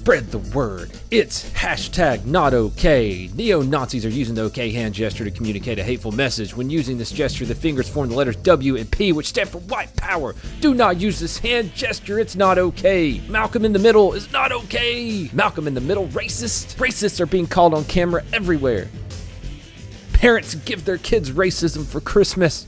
Spread the word. It's hashtag not okay. Neo-Nazis are using the okay hand gesture to communicate a hateful message. When using this gesture, the fingers form the letters W and P, which stand for white power. Do not use this hand gesture. It's not okay. Malcolm in the middle is not okay. Malcolm in the middle, racist. Racists are being called on camera everywhere. Parents give their kids racism for Christmas.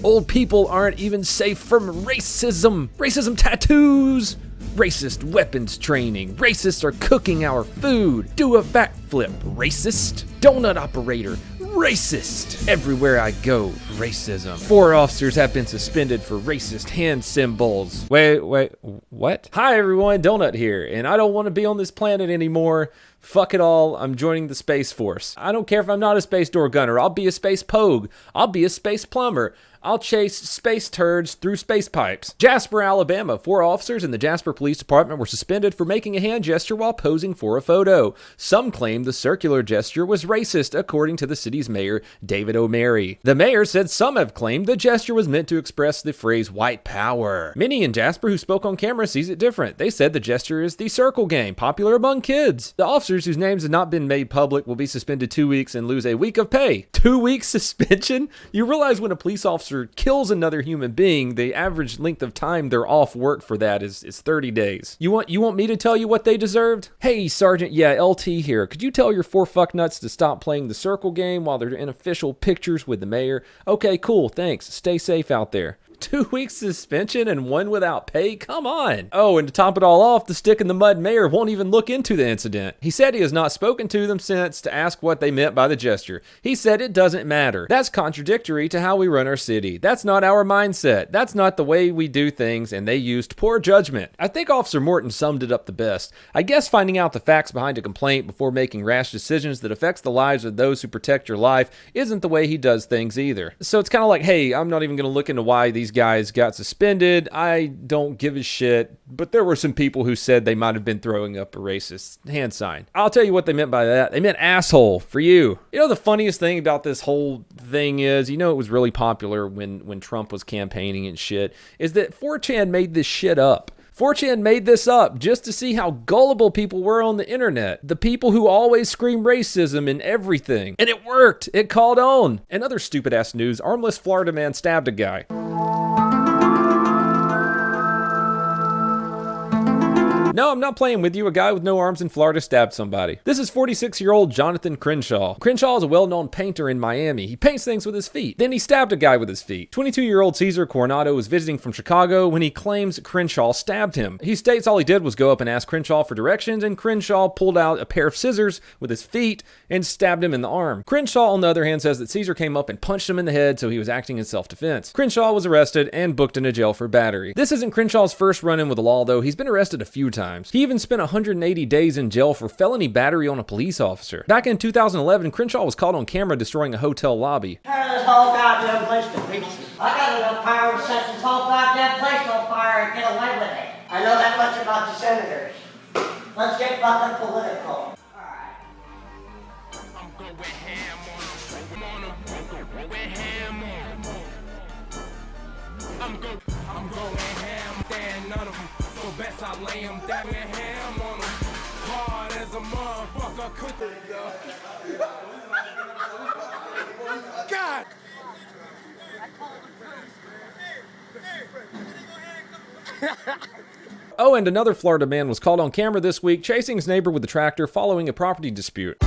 Old people aren't even safe from racism. Racism tattoos. Racist weapons training. Racists are cooking our food. Do a backflip. Racist. Donut operator. Racist. Everywhere I go, racism. 4 officers have been suspended for racist hand symbols. Wait, what? Hi everyone, Donut here, and I don't want to be on this planet anymore. Fuck it all, I'm joining the Space Force. I don't care if I'm not a space door gunner, I'll be a space pogue. I'll be a space plumber. I'll chase space turds through space pipes. Jasper, Alabama. 4 officers in the Jasper Police Department were suspended for making a hand gesture while posing for a photo. Some claim the circular gesture was racist, according to the city's mayor, David O'Mary. The mayor said some have claimed the gesture was meant to express the phrase white power. Many in Jasper who spoke on camera sees it different. They said the gesture is the circle game, popular among kids. The officers whose names have not been made public will be suspended 2 weeks and lose a week of pay. 2 weeks suspension? You realize when a police officer kills another human being, the average length of time they're off work for that is 30 days. You want me to tell you what they deserved? Hey, Sergeant, yeah, LT here. Could you tell your 4 fucknuts to stop playing the circle game while they're in official pictures with the mayor? Okay, cool, thanks. Stay safe out there. 2 weeks suspension and 1 without pay? Come on. Oh, and to top it all off, the stick in the mud mayor won't even look into the incident. He said he has not spoken to them since to ask what they meant by the gesture. He said it doesn't matter. That's contradictory to how we run our city. That's not our mindset. That's not the way we do things, and they used poor judgment. I think Officer Morton summed it up the best. I guess finding out the facts behind a complaint before making rash decisions that affects the lives of those who protect your life isn't the way he does things either. So it's kind of like, hey, I'm not even going to look into why these guys got suspended. I don't give a shit, but there were some people who said they might have been throwing up a racist hand sign. I'll tell you what they meant by that. They meant asshole for you. You know, the funniest thing about this whole thing is, you know, it was really popular when Trump was campaigning and shit, is that 4chan made this shit up. 4chan made this up just to see how gullible people were on the internet. The people who always scream racism in everything. And it worked. It caught on. And other stupid ass news, armless Florida man stabbed a guy. No, I'm not playing with you. A guy with no arms in Florida stabbed somebody. This is 46-year-old Jonathan Crenshaw. Crenshaw is a well-known painter in Miami. He paints things with his feet. Then he stabbed a guy with his feet. 22-year-old Cesar Coronado was visiting from Chicago when he claims Crenshaw stabbed him. He states all he did was go up and ask Crenshaw for directions, and Crenshaw pulled out a pair of scissors with his feet and stabbed him in the arm. Crenshaw, on the other hand, says that Cesar came up and punched him in the head, so he was acting in self-defense. Crenshaw was arrested and booked into jail for battery. This isn't Crenshaw's first run-in with the law, though. He's been arrested a few times. He even spent 180 days in jail for felony battery on a police officer. Back in 2011, Crenshaw was caught on camera destroying a hotel lobby. Turn this whole goddamn place to pieces. I got enough power to set this whole goddamn place on fire and get away with it. I know that much about the senators. Let's get fucking political. Alright. I'm going ham on them. I'm going ham, damn none of them. So best I lay them down and ham on them. Hard as a motherfucker cooking. God! Oh, and another Florida man was caught on camera this week chasing his neighbor with a tractor following a property dispute.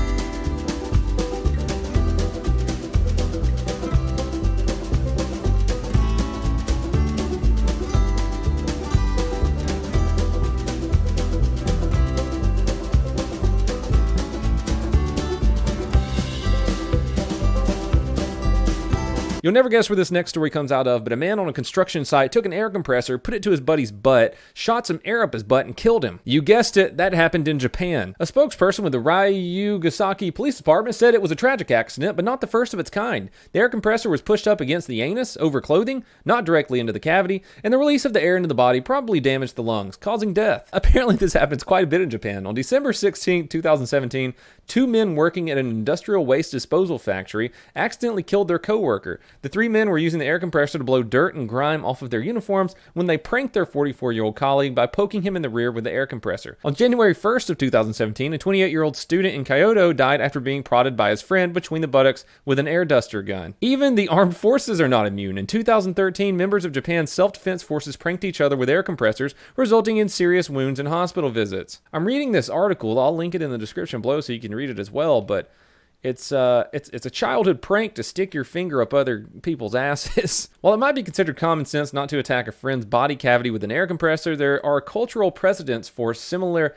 You'll never guess where this next story comes out of, but a man on a construction site took an air compressor, put it to his buddy's butt, shot some air up his butt, and killed him. You guessed it, that happened in Japan. A spokesperson with the Ryugasaki Police Department said it was a tragic accident, but not the first of its kind. The air compressor was pushed up against the anus, over clothing, not directly into the cavity, and the release of the air into the body probably damaged the lungs, causing death. Apparently this happens quite a bit in Japan. On December 16, 2017, 2 men working at an industrial waste disposal factory accidentally killed their coworker. The three men were using the air compressor to blow dirt and grime off of their uniforms when they pranked their 44-year-old colleague by poking him in the rear with the air compressor. On January 1st of 2017, a 28-year-old student in Kyoto died after being prodded by his friend between the buttocks with an air duster gun. Even the armed forces are not immune. In 2013, members of Japan's self-defense forces pranked each other with air compressors, resulting in serious wounds and hospital visits. I'm reading this article. I'll link it in the description below so you can read it as well, but it's a childhood prank to stick your finger up other people's asses. While it might be considered common sense not to attack a friend's body cavity with an air compressor, there are cultural precedents for similar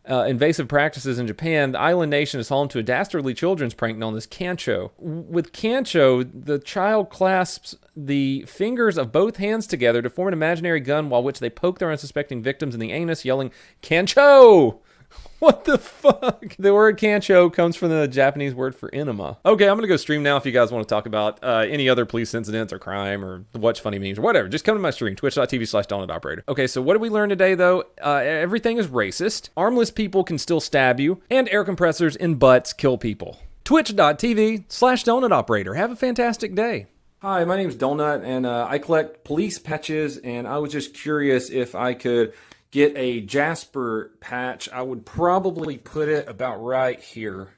invasive practices in Japan. The island nation is home to a dastardly children's prank known as kancho. With kancho, the child clasps the fingers of both hands together to form an imaginary gun while which they poke their unsuspecting victims in the anus, yelling, "Kancho!" What the fuck? The word kancho comes from the Japanese word for enema. Okay, I'm going to go stream now if you guys want to talk about any other police incidents or crime or watch funny memes or whatever. Just come to my stream, twitch.tv/donutoperator. Okay, so what did we learn today, though? Everything is racist. Armless people can still stab you. And air compressors in butts kill people. Twitch.tv/donutoperator. Have a fantastic day. Hi, my name is Donut, and I collect police patches, and I was just curious if I could get a Jasper patch. I would probably put it about right here.